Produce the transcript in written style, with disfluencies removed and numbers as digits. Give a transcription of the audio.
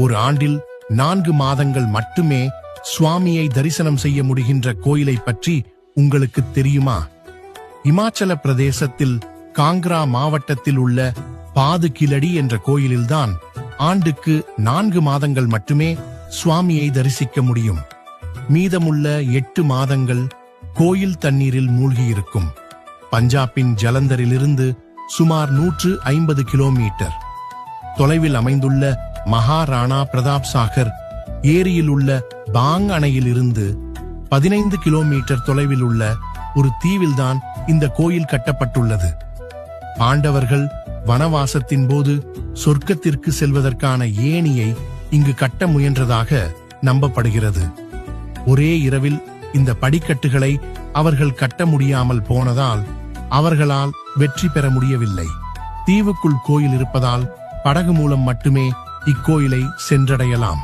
ஒரு ஆண்டில் 4 மாதங்கள் மட்டுமே சுவாமியை தரிசனம் செய்ய முடிகின்ற கோயிலை பற்றி உங்களுக்கு தெரியுமா? இமாச்சல பிரதேசத்தில் காங்க்ரா மாவட்டத்தில் உள்ள பாதுகிலடி என்ற கோயிலில்தான் ஆண்டுக்கு 4 மாதங்கள் மட்டுமே சுவாமியை தரிசிக்க முடியும். மீதமுள்ள 8 மாதங்கள் கோயில் தண்ணீரில் மூழ்கியிருக்கும். பஞ்சாபின் ஜலந்தரிலிருந்து சுமார் 150 கிலோமீட்டர் தொலைவில் அமைந்துள்ள மகாராணா பிரதாப் சாகர் ஏரியில் உள்ள பாங் அணையில் இருந்து 15 கிலோமீட்டர் தொலைவில் உள்ள ஒரு தீவில்தான் இந்த கோயில் கட்டப்பட்டுள்ளது. பாண்டவர்கள் வனவாசத்தின் போது சொர்க்கத்திற்கு செல்வதற்கான ஏணியை இங்கு கட்ட முயன்றதாக நம்பப்படுகிறது. ஒரே இரவில் இந்த படிக்கட்டுகளை அவர்கள் கட்ட முடியாமல் போனதால் அவர்களால் வெற்றி பெற முடியவில்லை. தீவுக்குள் கோயில் இருப்பதால் படகு மூலம் மட்டுமே இக்கோயிலை சென்றடையலாம்.